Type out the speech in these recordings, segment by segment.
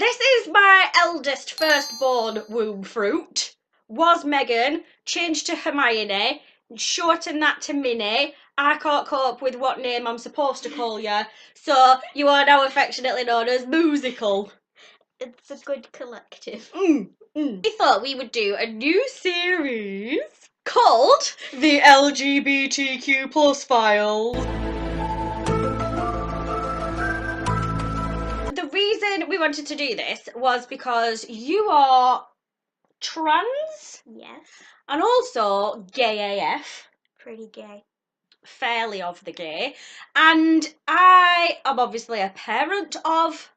this is my eldest firstborn womb fruit. Was Megan, changed to Hermione, shortened that to Minnie. I can't cope with what name I'm supposed to call you, so you are now affectionately known as Musical. It's a good collective. We thought we would do a new series called the LGBTQ Files. The reason we wanted to do this was because you are trans. Yes. And also gay AF. Pretty gay. Fairly of the gay. And I am obviously a parent of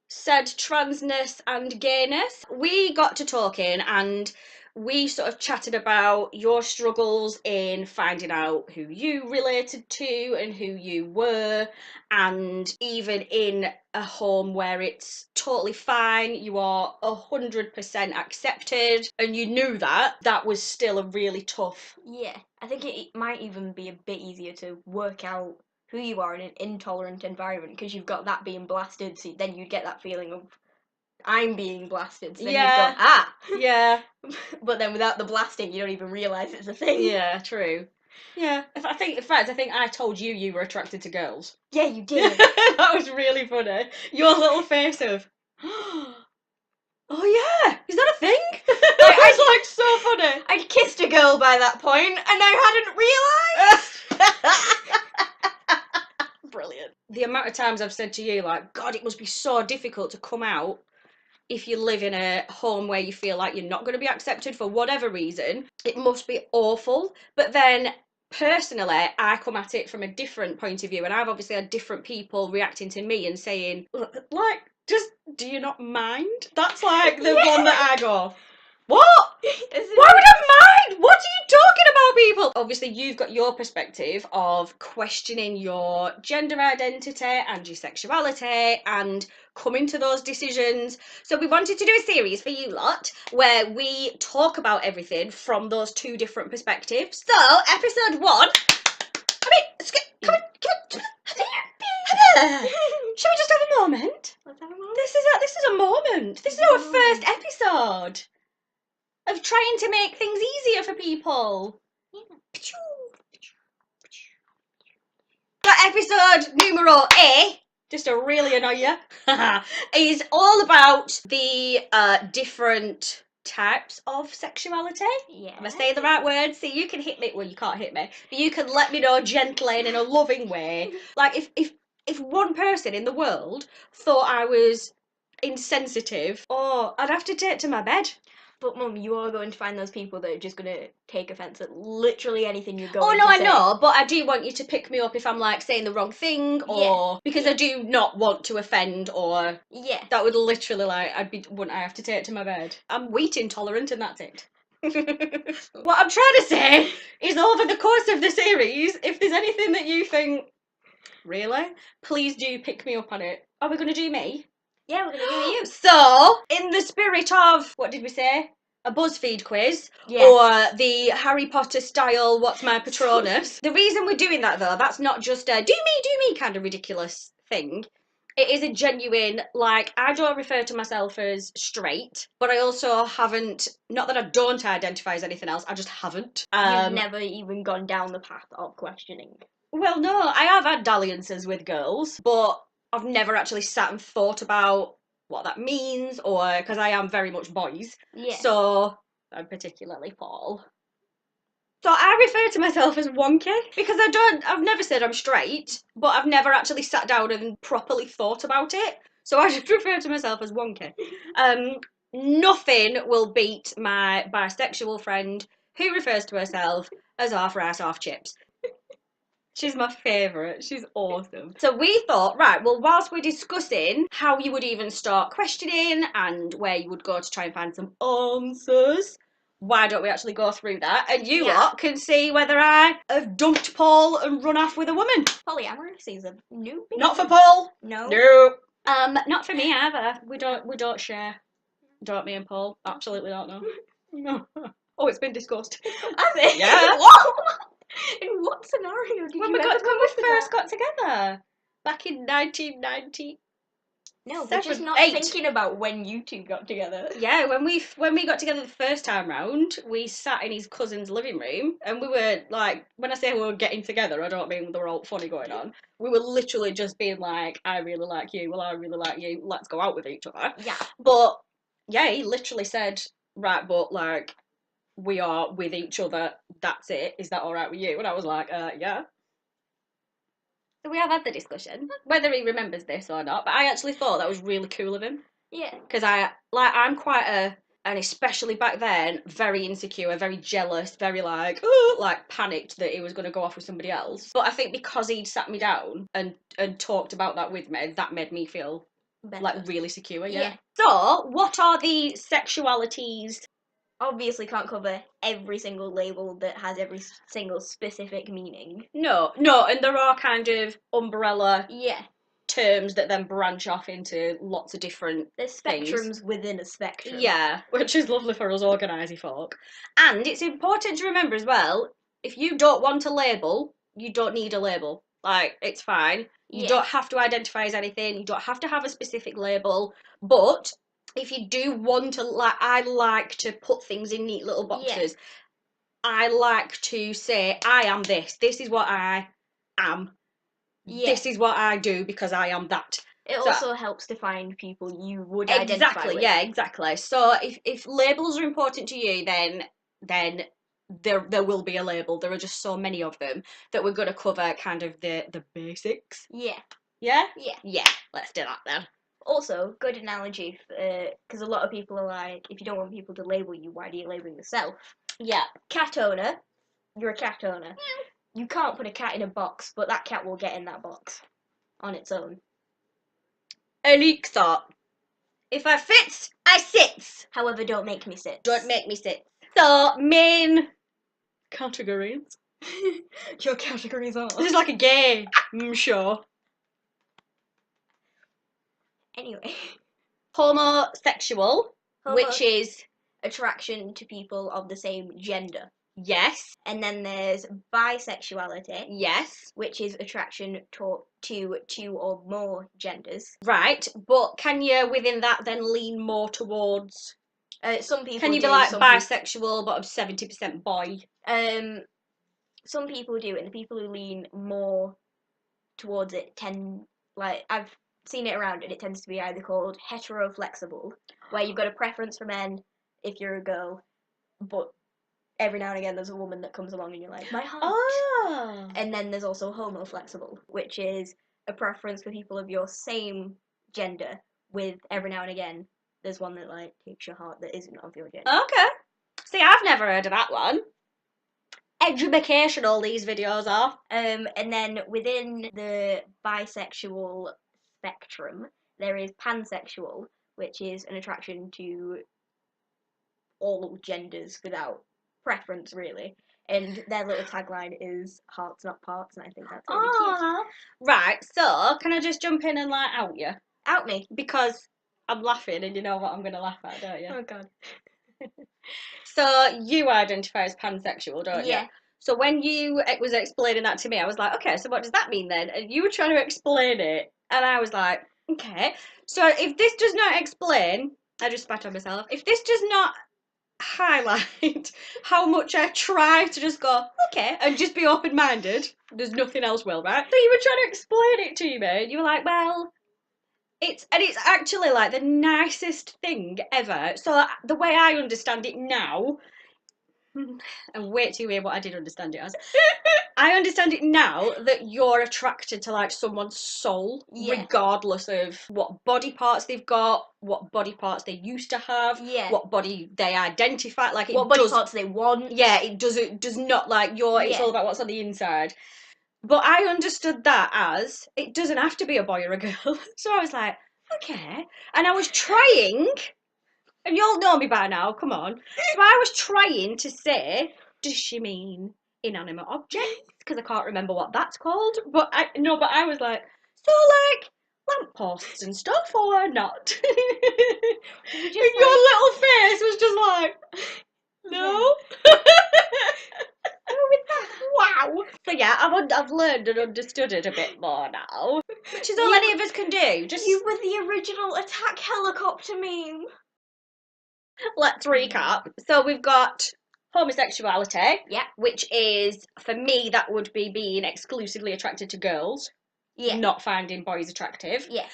said transness and gayness. We got to talking and we sort of chatted about your struggles in finding out who you related to and who you were, and even in a home where it's totally fine, you are 100% accepted, and you knew that was still a really tough. Yeah, I think it might even be a bit easier to work out who you are in an intolerant environment because you've got that being blasted, so then you get that feeling of I'm being blasted, so then Yeah. you've got Yeah. But then without the blasting, you don't even realise it's a thing. Yeah, true. Yeah. In fact, I think I told you were attracted to girls. Yeah, you did. That was really funny. Your little face of, oh yeah, is that a thing? It was like so funny. I'd kissed a girl by that point, and I hadn't realised. Brilliant. The amount of times I've said to you, like, God, it must be so difficult to come out if you live in a home where you feel like you're not going to be accepted for whatever reason. It must be awful. But then personally, I come at it from a different point of view, and I've obviously had different people reacting to me and saying, like, just, do you not mind? That's like the one that I go, what? Why would I mind? What are you talking about, people? Obviously, you've got your perspective of questioning your gender identity and your sexuality and coming to those decisions. So we wanted to do a series for you lot where we talk about everything from those two different perspectives. So, episode 1. I mean, come on. Shall we just have a moment? Let's have a moment. This is a moment. This is our first episode of trying to make things easier for people. Yeah. So episode numero A, just to really annoy you, is all about the different types of sexuality. Yeah. Am I saying the right words? See, you can hit me. Well, you can't hit me, but you can let me know gently and in a loving way. Like if one person in the world thought I was insensitive, I'd have to take to my bed. But Mum, you are going to find those people that are just going to take offence at literally anything you're going Oh to no, I say. know, but I do want you to pick me up if I'm like saying the wrong thing, or because I do not want to offend, or that would literally wouldn't I have to take it to my bed? I'm wheat intolerant and that's it. What I'm trying to say is over the course of the series, if there's anything that you think, really, please do pick me up on it. Are we going to do me? Yeah, we're going to do you. So, in the spirit of, what did we say? A BuzzFeed quiz, Yeah. or the Harry Potter style, what's my Patronus? The reason we're doing that though, that's not just a do me kind of ridiculous thing. It is a genuine, like, I don't refer to myself as straight, but I also haven't, not that I don't identify as anything else, I just haven't. You've never even gone down the path of questioning. Well, no, I have had dalliances with girls, but I've never actually sat and thought about what that means, or because I am very much boys. Yeah. So, and particularly Paul. So I refer to myself as wonky because I've never said I'm straight, but I've never actually sat down and properly thought about it. So I just refer to myself as wonky. Nothing will beat my bisexual friend who refers to herself as half rice, half chips. She's my favourite. She's awesome. So we thought, right, well, whilst we're discussing how you would even start questioning and where you would go to try and find some answers, why don't we actually go through that? And you lot can see whether I have dumped Paul and run off with a woman. Polyamorous season. No. Not for Paul. No. No. Not for me either. We don't share. Don't me and Paul. Absolutely don't know. No. Oh, it's been discussed. Has it? Yeah. In what scenario did When you we ever first that? got together, back in 1990. No, they're just 7, not 8. thinking about when you two got together. Yeah, when we got together the first time round, we sat in his cousin's living room, and we were like, when I say we were getting together, I don't mean there were all funny going on. We were literally just being like, I really like you, well, I really like you, let's go out with each other. Yeah. But yeah, he literally said, right, but like, we are with each other, that's it, is that alright with you? And I was like, yeah. So we have had the discussion, whether he remembers this or not, but I actually thought that was really cool of him. Yeah. Because I'm quite and especially back then, very insecure, very jealous, very like panicked that he was going to go off with somebody else. But I think because he'd sat me down and talked about that with me, that made me feel Better. like really secure. Yeah. Yeah. So, what are the sexualities? Obviously can't cover every single label that has every single specific meaning. No, and there are kind of umbrella Yeah. terms that then branch off into lots of different There's things. spectrums within a spectrum. Yeah, which is lovely for us organisy folk. And it's important to remember as well, if you don't want a label, you don't need a label. Like, it's fine. You don't have to identify as anything, you don't have to have a specific label, but if you do want to, like, I like to put things in neat little boxes. Yeah. I like to say, I am this. This is what I am. Yeah. This is what I do because I am that. It also helps to find people you would identify with. Yeah, exactly. So if labels are important to you, then there will be a label. There are just so many of them that we're going to cover kind of the basics. Yeah. Yeah? Yeah. Yeah, let's do that then. Also, good analogy, because a lot of people are like, if you don't want people to label you, why do you label yourself? Yeah. Cat owner, you're a cat owner. Yeah. You can't put a cat in a box, but that cat will get in that box on its own. Elixir. If I fits, I sits. However, don't make me sit. Don't make me sit. So, main categories. Your categories are. This is like a gay show. Anyway. Homosexual, which is attraction to people of the same gender. Yes. And then there's bisexuality. Yes. Which is attraction to two or more genders. Right, but can you, within that, then lean more towards... some people Can you do, be like bisexual, but of 70% boy? Some people do, and the people who lean more towards it tend... Like, I've seen it around, and it tends to be either called heteroflexible, where you've got a preference for men if you're a girl, but every now and again there's a woman that comes along and you're like, my heart. Oh. And then there's also homoflexible, which is a preference for people of your same gender, with every now and again there's one that like takes your heart that isn't of your gender. Okay. See, I've never heard of that one. Educational these videos are. And then within the bisexual spectrum, there is pansexual, which is an attraction to all genders without preference, really. And their little tagline is hearts, not parts, and I think that's really cute. Right, so can I just jump in and like out you? Out me. Because I'm laughing and you know what I'm going to laugh at, don't you? Oh, God. So you identify as pansexual, don't you? Yeah. So when you was explaining that to me, I was like, okay, so what does that mean then? And you were trying to explain it, and I was like, okay. So if this does not explain, I just spat on myself. If this does not highlight how much I try to just go, okay, and just be open-minded, there's nothing else will, right? So you were trying to explain it to me, and you were like, well, it's actually like the nicest thing ever. So the way I understand it now, and wait till you hear what I did understand it as. I understand it now that you're attracted to like someone's soul, regardless of what body parts they've got, what body parts they used to have, what body they identify, like what body parts they want. Yeah, it does not like it's all about what's on the inside. But I understood that as it doesn't have to be a boy or a girl. So I was like, okay. And I was trying, and you'll know me by now, come on. So I was trying to say, does she mean inanimate objects? Because I can't remember what that's called. But I was like, so like lampposts and stuff or not? And your little face was just like, no. Wow. So yeah, I've learned and understood it a bit more now. which is all any of us can do. Just You were the original attack helicopter meme. let's recap. So we've got homosexuality, Yeah. which is, for me, that would be being exclusively attracted to girls, Yeah. not finding boys attractive. Yeah.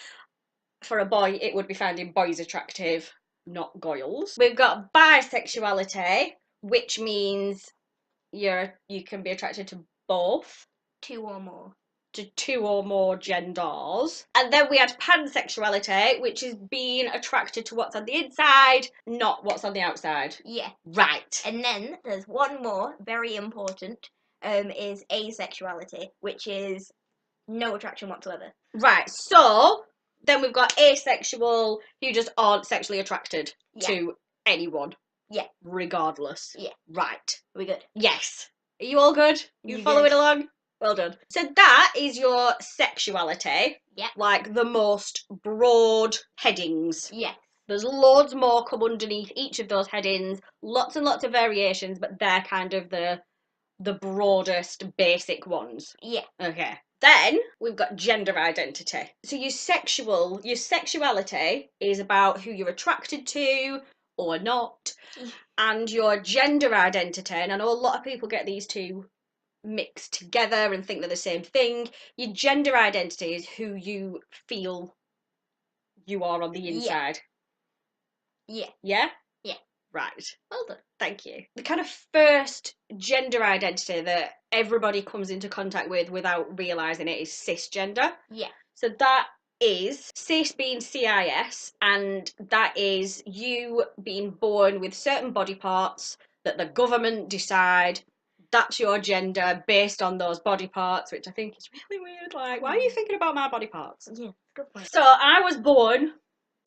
For a boy, it would be finding boys attractive, not goyles. We've got bisexuality, which means you can be attracted to both. Two or more. To two or more genders. And then we had pansexuality, which is being attracted to what's on the inside, not what's on the outside. Yeah. Right. And then there's one more, very important, is asexuality, which is no attraction whatsoever. Right, so then we've got asexual, who just aren't sexually attracted to anyone. Yeah. Regardless. Yeah. Right. Are we good? Yes. Are you all good? You following along? Well done. So that is your sexuality. Yeah. Like the most broad headings. Yeah. There's loads more come underneath each of those headings. Lots and lots of variations, but they're kind of the broadest basic ones. Yeah. Okay. Then we've got gender identity. So your sexuality is about who you're attracted to or not. And your gender identity, and I know a lot of people get these two mixed together and think they're the same thing. Your gender identity is who you feel you are on the inside. Yeah. Yeah? Yeah. Right. Well done. Thank you. The kind of first gender identity that everybody comes into contact with without realising it is cisgender. Yeah. So that is cis being CIS, and that is you being born with certain body parts that the government decide that's your gender based on those body parts, which I think is really weird. Like, why are you thinking about my body parts? Yeah, good point. So I was born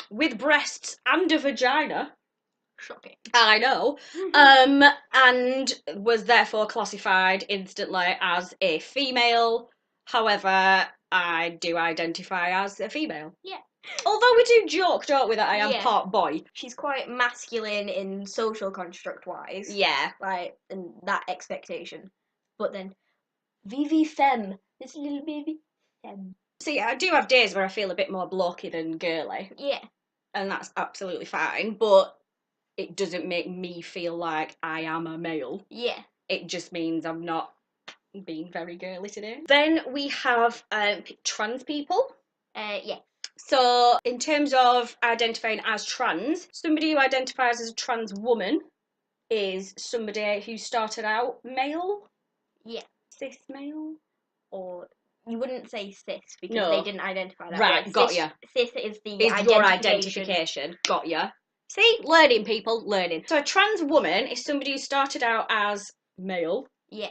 with breasts and a vagina. Shocking. I know. And was therefore classified instantly as a female. However, I do identify as a female. Yeah. Although we do joke, don't we, that I am part boy. She's quite masculine in social construct wise. Yeah. Like, and that expectation. But then, Vivi Femme, this little baby Femme. See, I do have days where I feel a bit more blokey than girly. Yeah. And that's absolutely fine, but it doesn't make me feel like I am a male. Yeah. It just means I'm not being very girly today. Then we have trans people. Yeah. So in terms of identifying as trans, somebody who identifies as a trans woman is somebody who started out male. Yeah. Cis male. Or you wouldn't say cis because No. they didn't identify that. Right, got ya. Cis is the your identification. Got ya. See, learning people, learning. So a trans woman is somebody who started out as male. Yeah.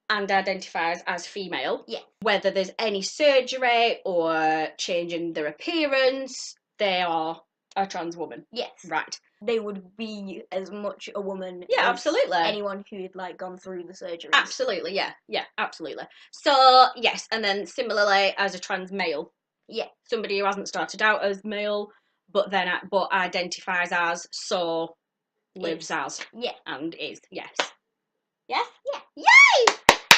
And identifies as female. Yeah. Whether there's any surgery or change in their appearance, they are a trans woman. Yes. Right. They would be as much a woman Yeah, as absolutely. anyone who'd like gone through the surgery. Absolutely, yeah. Yeah, absolutely. So, yes, and then similarly as a trans male. Yeah. Somebody who hasn't started out as male, but identifies as, so lives as. Yeah. And is, yes. Yeah? Yeah. Yay!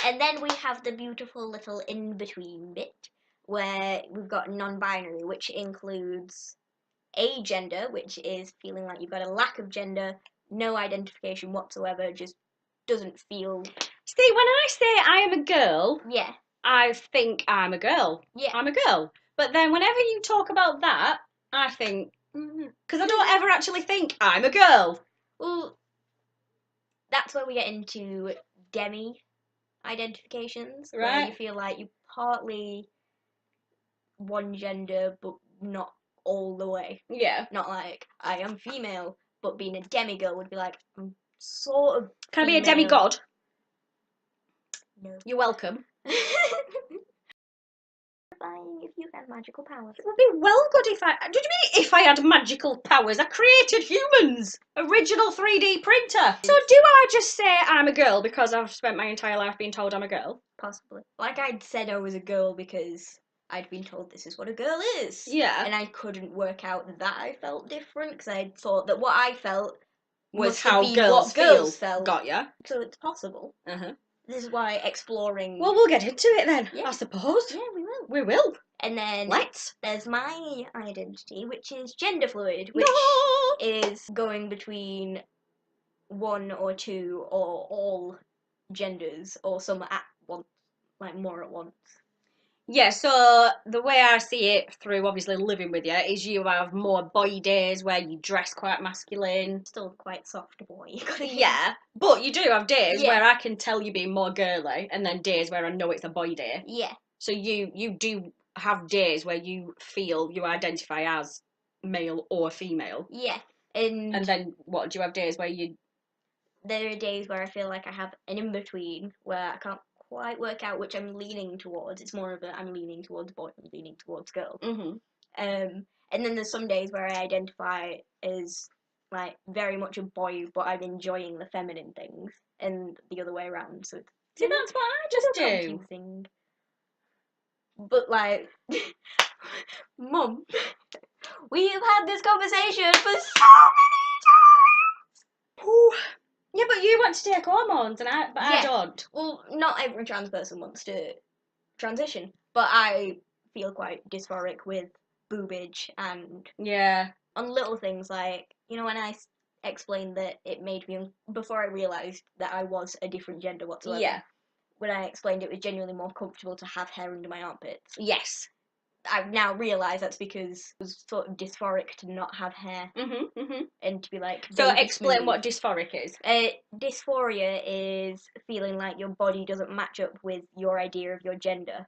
And then we have the beautiful little in-between bit where we've got non-binary, which includes agender, which is feeling like you've got a lack of gender, no identification whatsoever, just doesn't feel... See, when I say I am a girl, yeah, I think I'm a girl. Yeah. I'm a girl. But then whenever you talk about that, I think, because I don't ever actually think I'm a girl. Well, that's where we get into demi identifications, where Right. you feel like you're partly one gender, but not all the way. Yeah. Not like, I am female, but being a demigirl would be like, I'm sort of Can I be a female. demigod? No. You're welcome. If you had magical powers. It would be well good if I... Did you mean if I had magical powers? I created humans! Original 3D printer! So do I just say I'm a girl because I've spent my entire life being told I'm a girl? Possibly. Like I'd said I was a girl because I'd been told this is what a girl is. Yeah. And I couldn't work out that I felt different because I thought that what I felt Was must have how been girls what girls feel. felt. Got ya. So it's possible. Uh-huh. This is why exploring... Well, we'll get into it then, Yeah. I suppose. Yeah, we will. We will. And then Let's. there's my identity, which is gender fluid, which No! is going between one or two or all genders, or some at once, like more at once. Yeah, so the way I see it through obviously living with you is you have more boy days where you dress quite masculine. Still quite soft boy. You gotta be. Yeah, but you do have days Yeah. where I can tell you being more girly, and then days where I know it's a boy day. Yeah. So you do have days where you feel you identify as male or female. Yeah. And then what, do you have days where you... There are days where I feel like I have an in-between where I can't quite work out which I'm leaning towards. It's more of a I'm leaning towards boy, I'm leaning towards girl. Mm-hmm. And then there's some days where I identify as like very much a boy, but I'm enjoying the feminine things, and the other way around. So it's See, that's what I just do. confusing. But like, Mum, we have had this conversation for so Ooh. Yeah, but you want to take hormones, and I don't. Well, not every trans person wants to transition, but I feel quite dysphoric with boobage and Yeah. on little things like, when I explained that it made me, before I realised that I was a different gender whatsoever, Yeah. when I explained it was genuinely more comfortable to have hair under my armpits. Yes. I've now realised that's because it was sort of dysphoric to not have hair and to be like. So explain smooth. what dysphoric is. Dysphoria is feeling like your body doesn't match up with your idea of your gender,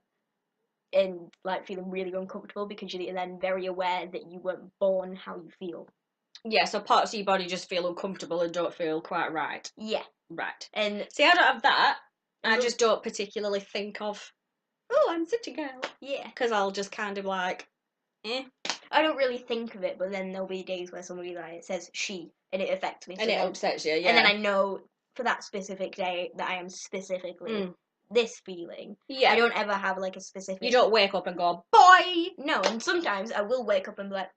and like feeling really uncomfortable because you're then very aware that you weren't born how you feel. Yeah, so parts of your body just feel uncomfortable and don't feel quite right. Yeah. Right. And see, I don't have that. I just don't particularly think of, oh, I'm such a girl. Yeah. Because I'll just kind of like, eh. I don't really think of it, but then there'll be days where somebody like says she, and it affects me. And it upsets you, yeah. And then I know for that specific day that I am specifically this feeling. Yeah. I don't ever have like a specific. You don't wake up and go, boy! No, and sometimes I will wake up and be like,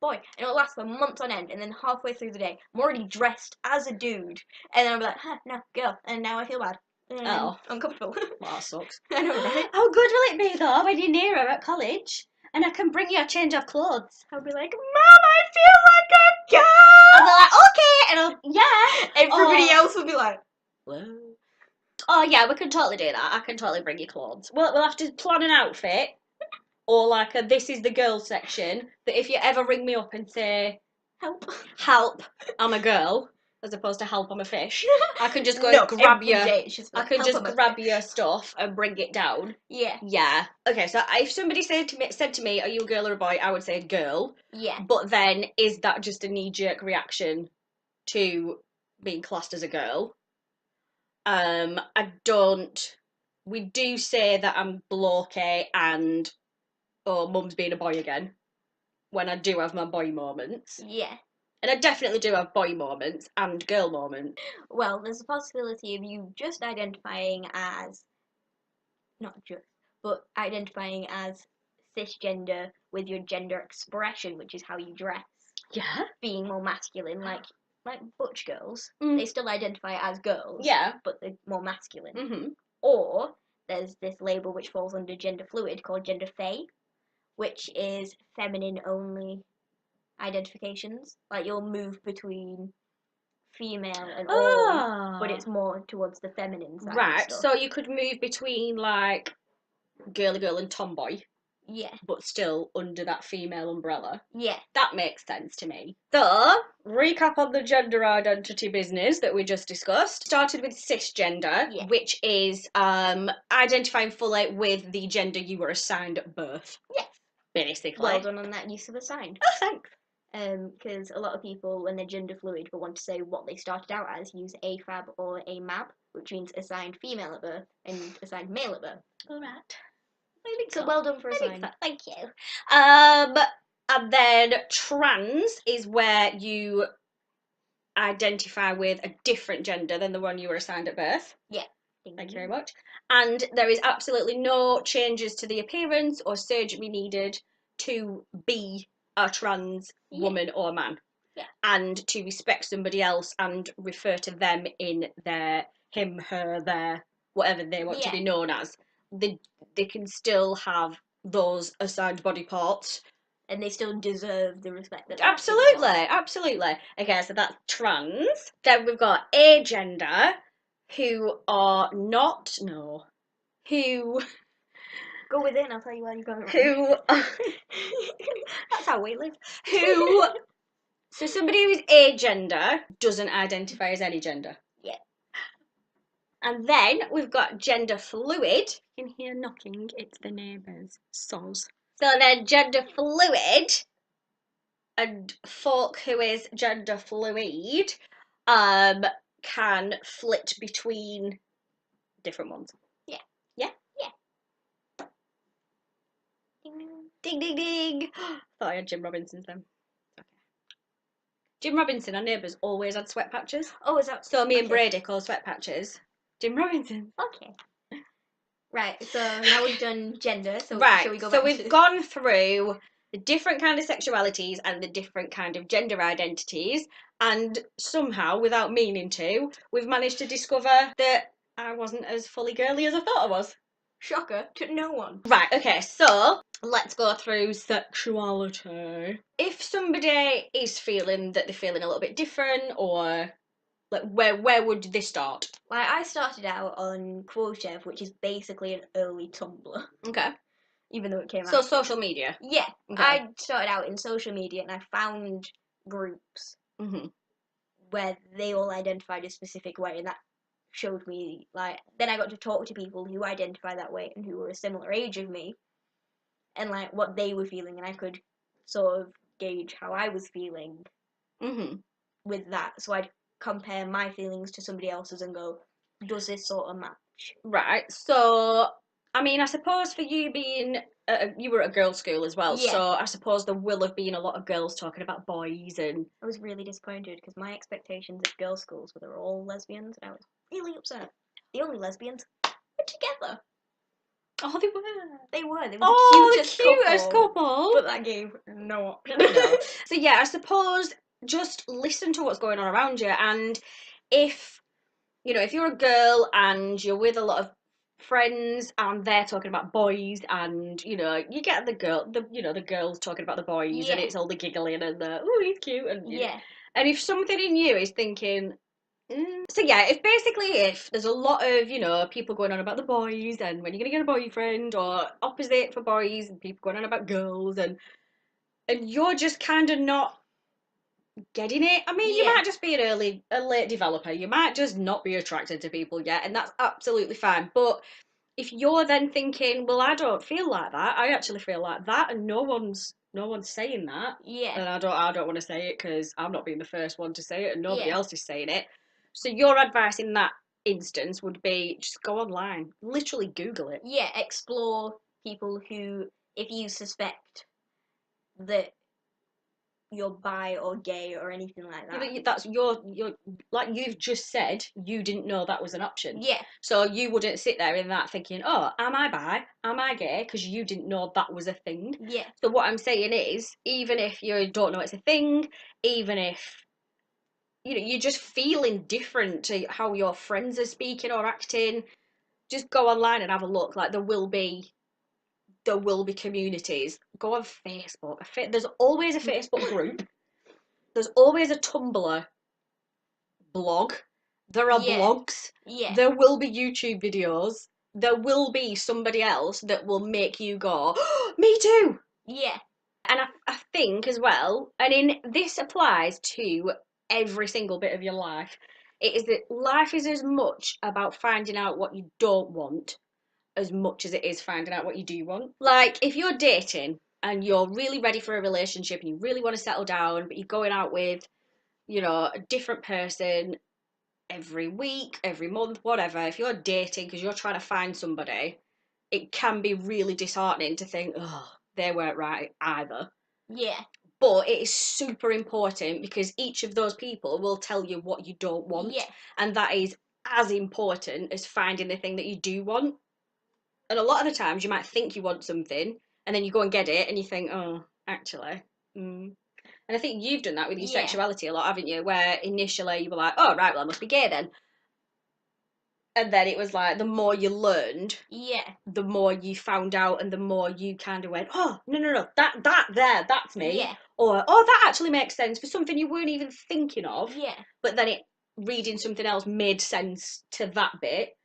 boy, and it'll last for months on end, and then halfway through the day, I'm already dressed as a dude, and then I'll be like, no, girl, and now I feel bad. Oh. Uncomfortable. Well, that sucks. I know, right? How good will it be, though, when you're near her at college, and I can bring you a change of clothes? I'll be like, Mom, I feel like a girl! And they're like, okay, and I'll, yeah. Everybody else will be like, what? Oh, yeah, we can totally do that. I can totally bring you clothes. We'll have to plan an outfit, or like a this is the girl section, that if you ever ring me up and say, help, I'm a girl, as opposed to help, I'm a fish, I can just go and grab you. I can just grab your stuff and bring it down. Yeah. Yeah. Okay, so if somebody said to me, are you a girl or a boy? I would say girl. Yeah. But then, is that just a knee-jerk reaction to being classed as a girl? I don't. We do say that I'm blokey and, oh, mum's being a boy again, when I do have my boy moments. Yeah. And I definitely do have boy moments and girl moments. Well, there's a possibility of you just identifying as, not just, but identifying as cisgender with your gender expression, which is how you dress. Yeah. Being more masculine, like butch girls. They still identify as girls. Yeah. But they're more masculine. Mm-hmm. Or there's this label which falls under gender fluid called gender fey, which is feminine only identifications. Like you'll move between female and all, but it's more towards the feminine side. Right, so you could move between like girly girl and tomboy. Yeah. But still under that female umbrella. Yeah. That makes sense to me. So, recap on the gender identity business that we just discussed. Started with cisgender, which is identifying fully with the gender you were assigned at birth. Yes. Basically. Well done on that use of assigned. Oh, thanks. Because a lot of people, when they're gender fluid but want to say what they started out as, use AFAB or AMAB, which means assigned female at birth and assigned male at birth. All right. So well done for assigned. Thank you. And then trans is where you identify with a different gender than the one you were assigned at birth. Yeah. Thank you very much. And there is absolutely no changes to the appearance or surgery needed to be a trans woman or man. Yeah. And to respect somebody else and refer to them in their him, her, their, whatever they want to be known as. They can still have those assigned body parts. And they still deserve the respect that they Absolutely, have absolutely. Okay, so that's trans. Then we've got agender, who are not, no, who, Go with it and I'll tell you where you're going. who, That's how we live. who, so somebody who is agender doesn't identify as any gender. Yeah. And then we've got gender fluid. You can hear knocking, it's the neighbours. Soz. So then gender fluid and folk who is gender fluid can flit between different ones. Yeah. Yeah? Yeah. Ding ding ding! Thought I had Jim Robinson's then. Okay. Jim Robinson, our neighbours, always had sweat patches. Oh, is that So me and okay. Brady call sweat patches Jim Robinson. Okay. Right, so now we've done gender, so right, shall we go so back we've to... gone through the different kind of sexualities and the different kind of gender identities, and somehow, without meaning to, we've managed to discover that I wasn't as fully girly as I thought I was. Shocker to no one. Right, okay, so let's go through sexuality. If somebody is feeling that they're feeling a little bit different, or like where would they start? Like, I started out on Quotev, which is basically an early Tumblr, Okay. even though it came So out. social media. Yeah, Okay. I started out in social media and I found groups where they all identified a specific way, and that showed me, like, then I got to talk to people who identify that way and who were a similar age of me, and like what they were feeling, and I could sort of gauge how I was feeling with that. So I'd compare my feelings to somebody else's and go, does this sort of match? Right, so I mean, I suppose for you being you were at a girls' school as well, Yeah. so I suppose there will have been a lot of girls talking about boys, and I was really disappointed because my expectations of girls' schools were they were all lesbians, and I was really upset. The only lesbians were together. oh, they were. They were. They were Oh, the the cutest, cutest couple. couple. But that gave no option. No. So yeah, I suppose just listen to what's going on around you, and if you know, if you're a girl and you're with a lot of friends and they're talking about boys, and you know, you get the girls talking about the boys, and Yeah. it's all the giggling and the oh, he's cute, and Yeah. and if something in you is thinking so yeah, if there's a lot of, you know, people going on about the boys and when you're gonna get a boyfriend, or opposite for boys and people going on about girls, and you're just kind of not getting it. I mean, you Yeah. might just be a late developer. You might just not be attracted to people yet, and that's absolutely fine. But if you're then thinking, well, I don't feel like that, I actually feel like that, and no one's saying that, Yeah. and I don't want to say it because I'm not being the first one to say it, and nobody Yeah. else is saying it. So your advice in that instance would be just go online, literally Google it. Yeah. Explore people who, if you suspect that you're bi or gay or anything like that. That's your like you've just said, you didn't know that was an option. Yeah. So you wouldn't sit there in that thinking, oh, am I bi? Am I gay? Because you didn't know that was a thing. Yeah. So what I'm saying is, even if you don't know it's a thing, even if you know you're just feeling different to how your friends are speaking or acting, just go online and have a look. Like there will be communities. Go on Facebook. There's always a Facebook group. There's always a Tumblr blog. There are Yeah. blogs. Yeah. There will be YouTube videos. There will be somebody else that will make you go, oh, me too. Yeah. And I think as well, and in this applies to every single bit of your life, it is that life is as much about finding out what you don't want as much as it is finding out what you do want. Like if you're dating and you're really ready for a relationship and you really want to settle down, but you're going out with, you know, a different person every week, every month, whatever, if you're dating because you're trying to find somebody, it can be really disheartening to think, oh, they weren't right either. Yeah. But it is super important because each of those people will tell you what you don't want. Yeah. And that is as important as finding the thing that you do want. And a lot of the times you might think you want something and then you go and get it and you think, oh, actually, And I think you've done that with your Yeah. sexuality a lot, haven't you? Where initially you were like, oh, right, well, I must be gay then. And then it was like, the more you learned, Yeah. the more you found out, and the more you kind of went, oh, no, that's me. Yeah. Or, oh, that actually makes sense for something you weren't even thinking of. Yeah. But then reading something else made sense to that bit,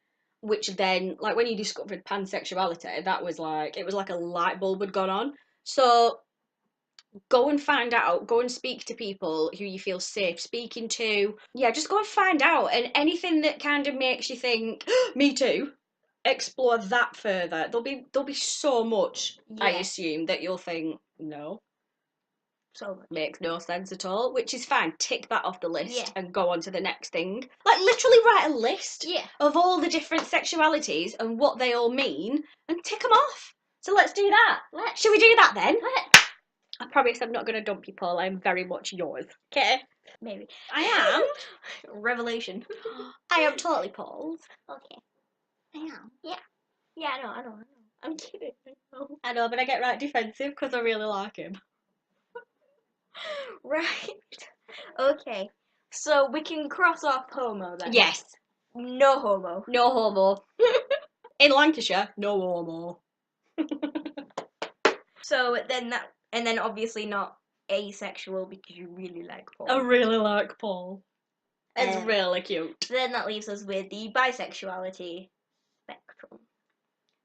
which then, like, when you discovered pansexuality, that was like, it was like a light bulb had gone on. So go and find out, go and speak to people who you feel safe speaking to. Yeah, just go and find out, and anything that kind of makes you think, me too, explore that further. There'll be so much, I Yeah. assume, that you'll think, no, So much. makes no sense at all, which is fine. Tick that off the list Yeah. and go on to the next thing. Like, literally write a list Yeah. of all the different sexualities and what they all mean, and tick them off. So let's do that. Should we do that then? I promise I'm not going to dump you, Paul. I'm very much yours. Okay? Maybe. I am. Revelation. I am totally Paul's. Okay. I am. Yeah. Yeah, I know. I'm kidding. I know, but I get right defensive because I really like him. Right. Okay. So we can cross off homo then. Yes. No homo. No homo. In Lancashire, no homo. So then obviously not asexual because you really like Paul. I really like Paul. It's really cute. Then that leaves us with the bisexuality spectrum.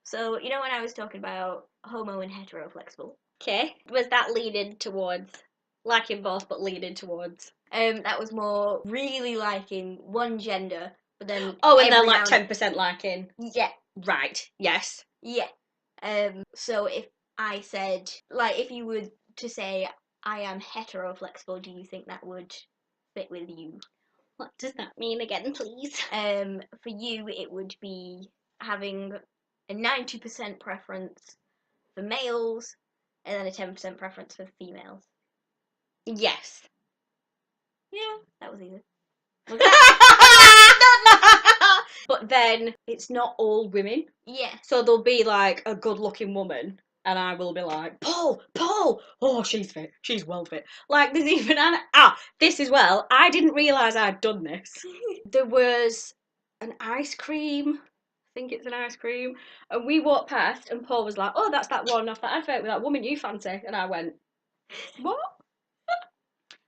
So, you know when I was talking about homo and hetero flexible? Okay. Was that leaning towards liking both, but leaning towards? That was more really liking one gender, but then Oh, and then every like now and 10% liking. Yeah. Right. Yes. Yeah. So if I said, like, if you were to say I am hetero flexible, do you think that would fit with you? What does that mean again, please? For you, it would be having a 90% preference for males and then a 10% preference for females. Yes. Yeah, that was easy. But then it's not all women. Yeah. So there'll be like a good looking woman, and I will be like, Paul, oh, she's fit, she's well fit. Like, there's even this as well. I didn't realise I'd done this. There was an ice cream, I think it's an ice cream, and we walked past, and Paul was like, oh, that's that one off that advert with that woman you fancy. And I went, what?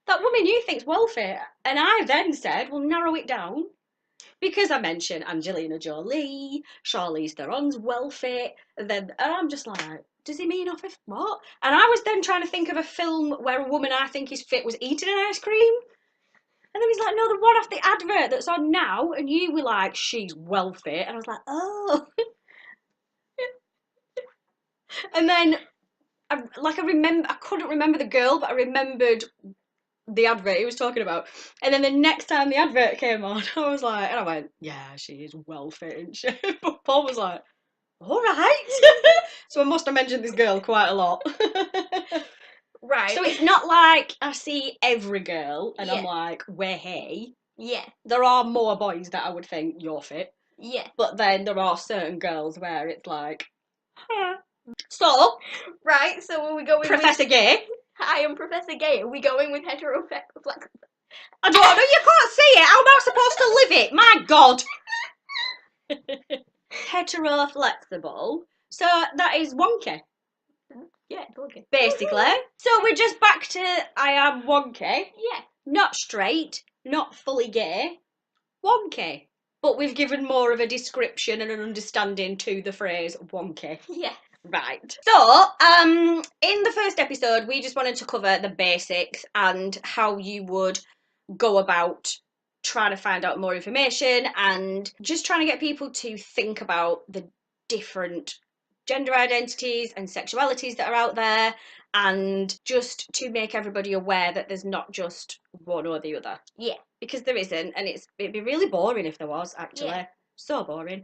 That woman you think's well fit. And I then said, well, narrow it down. Because I mentioned Angelina Jolie, Charlize Theron's well fit, and I'm just like, does he mean off of what? And I was then trying to think of a film where a woman I think is fit was eating an ice cream. And then he's like, no, the one off the advert that's on now, and you were like, she's well fit. And I was like, oh. And then, I couldn't remember the girl, but I remembered the advert he was talking about. And then the next time the advert came on, I was like, and I went, yeah, she is well fit, isn't she? But Paul was like, all right. So I must have mentioned this girl quite a lot. Right. So it's not like I see every girl and Yeah. I'm like, we're hey. Yeah. There are more boys that I would think you're fit. Yeah. But then there are certain girls where it's like, huh. So, right, so are we going Professor with... Gay. Hi, I'm Professor Gay. Are we going with hetero flexible? I don't know, you can't see it. How am I supposed to live it? My God. Hetero flexible. So that is wonky. Yeah, okay. Basically. So we're just back to I am wonky. Yeah. Not straight, not fully gay. Wonky. But we've given more of a description and an understanding to the phrase wonky. Yeah. Right. So, in the first episode, we just wanted to cover the basics and how you would go about trying to find out more information and just trying to get people to think about the different gender identities and sexualities that are out there, and just to make everybody aware that there's not just one or the other. Yeah. Because there isn't, and it'd be really boring if there was, actually. Yeah. So boring.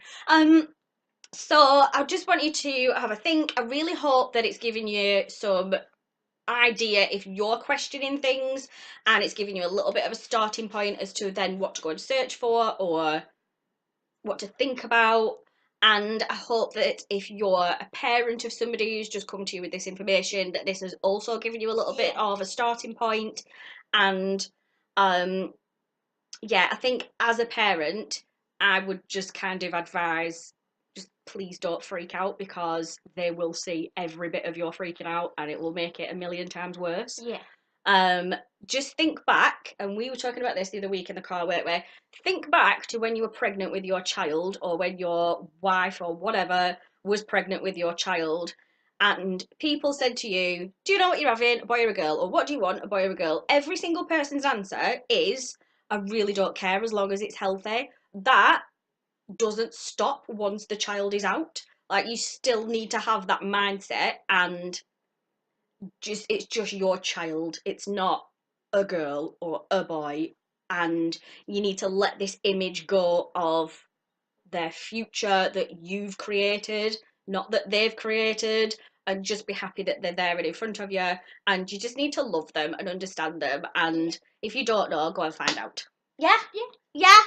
So I just want you to have a think. I really hope that it's giving you some idea if you're questioning things, and it's giving you a little bit of a starting point as to then what to go and search for or what to think about. And I hope that if you're a parent of somebody who's just come to you with this information, that this has also given you a little bit of a starting point. And yeah, I think as a parent, I would just kind of advise, just please don't freak out, because they will see every bit of your freaking out and it will make it a million times worse. Yeah. Just think back, and we were talking about this the other week in the car, weren't we? Think back to when you were pregnant with your child, or when your wife or whatever was pregnant with your child, and people said to you, do you know what you're having, a boy or a girl? Or what do you want, a boy or a girl? Every single person's answer is, I really don't care as long as it's healthy. That doesn't stop once the child is out. Like, you still need to have that mindset, and it's just your child. It's not a girl or a boy, and you need to let this image go of their future that you've created, not that they've created, and just be happy that they're there and in front of you, and you just need to love them and understand them. And if you don't know, go and find out. Yeah? Yeah.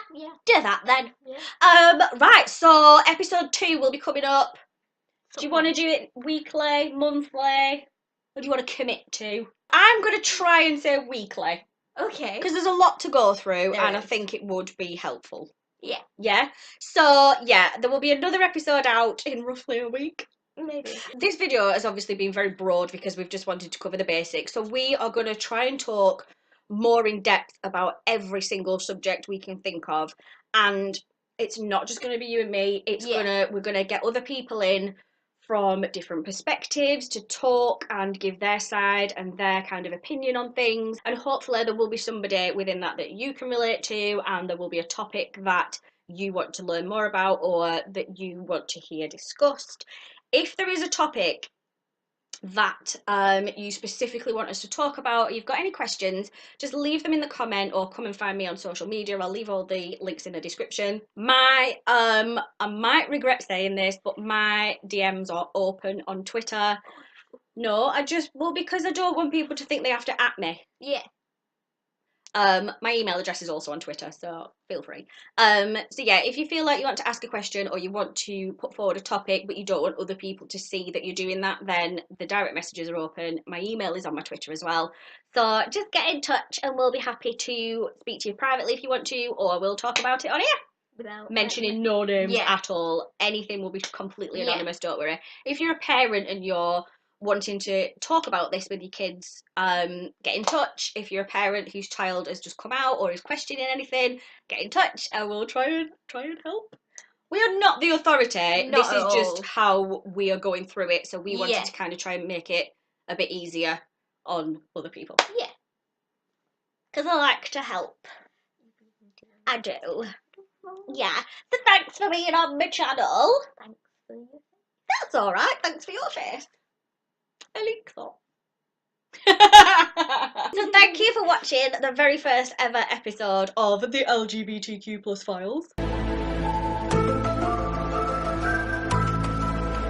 Do that then. Yeah. Right, so episode 2 will be coming up. So Do you want to do it weekly, monthly? What do you want to commit to? I'm going to try and say weekly, Okay. because there's a lot to go through, There and is. I think it would be helpful. Yeah. Yeah? So, yeah, there will be another episode out in roughly a week. Maybe. This video has obviously been very broad because we've just wanted to cover the basics. So we are going to try and talk more in depth about every single subject we can think of. And it's not just going to be you and me. We're going to get other people in from different perspectives to talk and give their side and their kind of opinion on things. And hopefully there will be somebody within that you can relate to, and there will be a topic that you want to learn more about or that you want to hear discussed. If there is a topic that you specifically want us to talk about, or you've got any questions, just leave them in the comment or come and find me on social media. I'll leave all the links in the description. I might regret saying this, but my DMs are open on Twitter. No, because I don't want people to think they have to at me. Yeah. My email address is also on Twitter, so feel free. So yeah, if you feel like you want to ask a question or you want to put forward a topic but you don't want other people to see that you're doing that, then the direct messages are open. My email is on my Twitter as well. So just get in touch and we'll be happy to speak to you privately if you want to, or we'll talk about it on here. Without Mentioning no names at all. Anything will be completely anonymous, don't worry. If you're a parent and you're wanting to talk about this with your kids, get in touch. If you're a parent whose child has just come out or is questioning anything, get in touch and we'll try and help. We are not the authority. Not this is at just all. how we are going through it, so we wanted Yeah. to kind of try and make it a bit easier on other people. Yeah. Because I like to help. I do. Yeah. So thanks for being on my channel. Thanks for your That's alright. Thanks for your face. I think so. So thank you for watching the very first ever episode of the LGBTQ Files.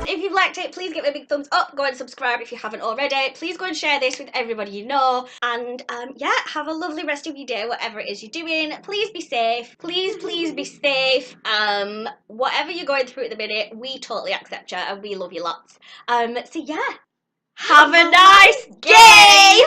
If you've liked it, please give it a big thumbs up. Go and subscribe if you haven't already. Please go and share this with everybody you know. And yeah, have a lovely rest of your day, whatever it is you're doing. Please be safe. Please be safe. Whatever you're going through at the minute, we totally accept you and we love you lots. So yeah, have a nice day!